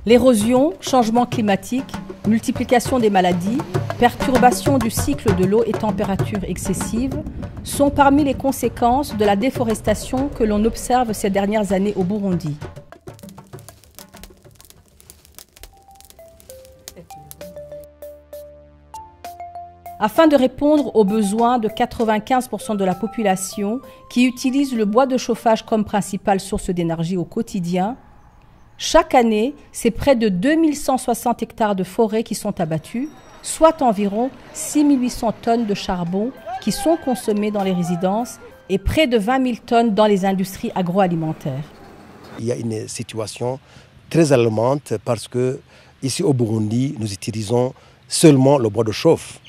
L'érosion, changement climatique, multiplication des maladies, perturbation du cycle de l'eau et températures excessives sont parmi les conséquences de la déforestation que l'on observe ces dernières années au Burundi. Afin de répondre aux besoins de 95% de la population qui utilise le bois de chauffage comme principale source d'énergie au quotidien, chaque année, c'est près de 2160 hectares de forêt qui sont abattus, soit environ 6800 tonnes de charbon qui sont consommées dans les résidences et près de 20 000 tonnes dans les industries agroalimentaires. Il y a une situation très alarmante parce que ici au Burundi, nous utilisons seulement le bois de chauffe.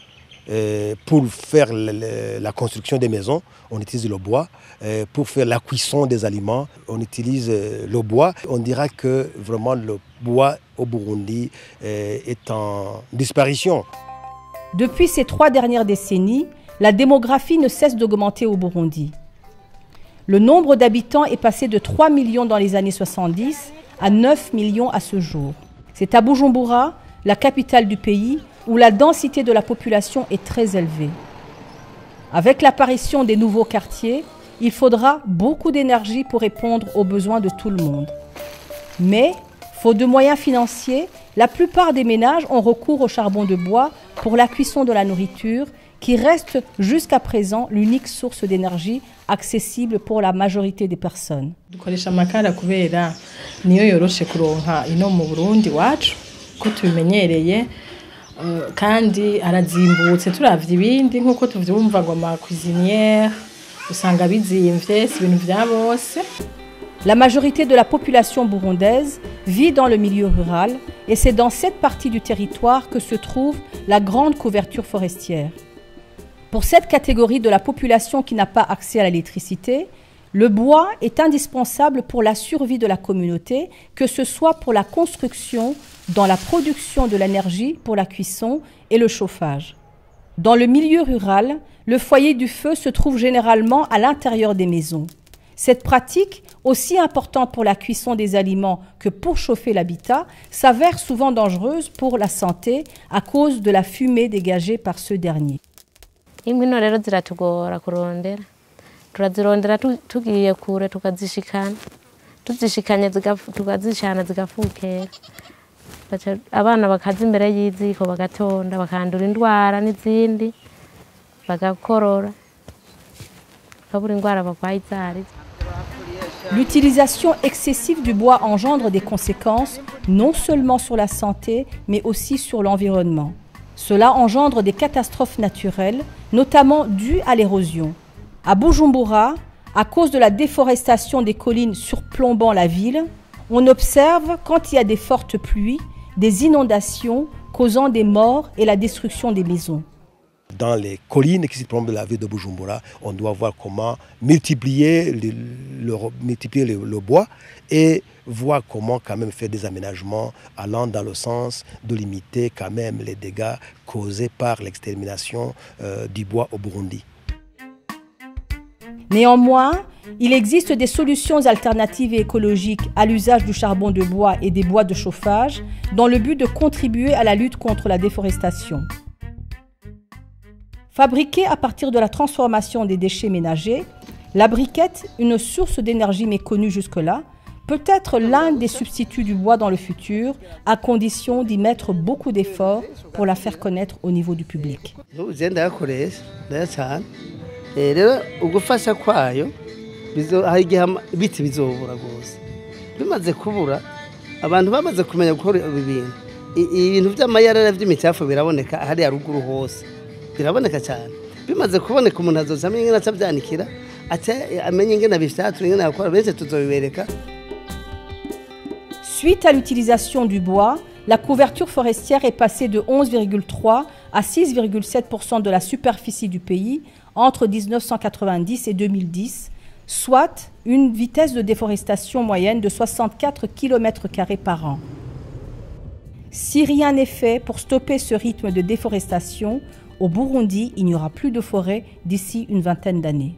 Pour faire la construction des maisons, on utilise le bois. Pour faire la cuisson des aliments, on utilise le bois. On dira que vraiment le bois au Burundi est en disparition. Depuis ces 3 dernières décennies, la démographie ne cesse d'augmenter au Burundi. Le nombre d'habitants est passé de 3 millions dans les années 70 à 9 millions à ce jour. C'est à Bujumbura, la capitale du pays, où la densité de la population est très élevée. Avec l'apparition des nouveaux quartiers, il faudra beaucoup d'énergie pour répondre aux besoins de tout le monde. Mais, faute de moyens financiers, la plupart des ménages ont recours au charbon de bois pour la cuisson de la nourriture, qui reste jusqu'à présent l'unique source d'énergie accessible pour la majorité des personnes. Dukoresha amakara kubera niyo yoroshe kuronka ino mu Burundi wacu ko tubimenyereye kandi arazimbutse turavye ibindi nkuko tuvyumva ngo ama cuisinière usanga bizimvye si ibintu vya bose. La majorité de la population burundaise vit dans le milieu rural et c'est dans cette partie du territoire que se trouve la grande couverture forestière. Pour cette catégorie de la population qui n'a pas accès à l'électricité, le bois est indispensable pour la survie de la communauté, que ce soit pour la construction, dans la production de l'énergie pour la cuisson et le chauffage. Dans le milieu rural, le foyer du feu se trouve généralement à l'intérieur des maisons. Cette pratique, aussi importante pour la cuisson des aliments que pour chauffer l'habitat, s'avère souvent dangereuse pour la santé à cause de la fumée dégagée par ceux derniers. Turazirondera tugiye kure tukazishikana tuzishikanye tukazishana zigafukera abana bakaza imbere y'iziko bagatonda bakandura indwara n'izindi bagakorora kabura indwara bakwaye izari. L'utilisation excessive du bois engendre des conséquences non seulement sur la santé mais aussi sur l'environnement. Cela engendre des catastrophes naturelles, notamment dues à l'érosion. À Bujumbura, à cause de la déforestation des collines surplombant la ville, on observe, quand il y a des fortes pluies, des inondations causant des morts et la destruction des maisons. Dans les collines qui surplombent de la ville de Bujumbura, on doit voir comment multiplier le bois et voir comment quand même faire des aménagements allant dans le sens de limiter quand même les dégâts causés par l'extermination du bois au Burundi. Néanmoins, il existe des solutions alternatives et écologiques à l'usage du charbon de bois et des bois de chauffage dans le but de contribuer à la lutte contre la déforestation. Fabriquée à partir de la transformation des déchets ménagers, la briquette, une source d'énergie méconnue jusque-là, peut être l'un des substituts du bois dans le futur, à condition d'y mettre beaucoup d'efforts pour la faire connaître au niveau du public. Rero ugufasha kwayo hari igihe biti bizobura gose bimaze kubura abantu bamaze kumenya gukora ibintu by'amayarara by'imicafu biraboneka hari aruguru hose biraboneka cyane bimaze kuboneka umuntu azozamye ingena cyabyanikira ate amenye ingena bifyatura ingena yakora bese tuzobibereka. Suite à l'utilisation du bois, la couverture forestière est passée de 11,3 à 6,7% de la superficie du pays entre 1990 et 2010, soit une vitesse de déforestation moyenne de 64 km² par an. Si rien n'est fait pour stopper ce rythme de déforestation, au Burundi, il n'y aura plus de forêt d'ici une vingtaine d'années.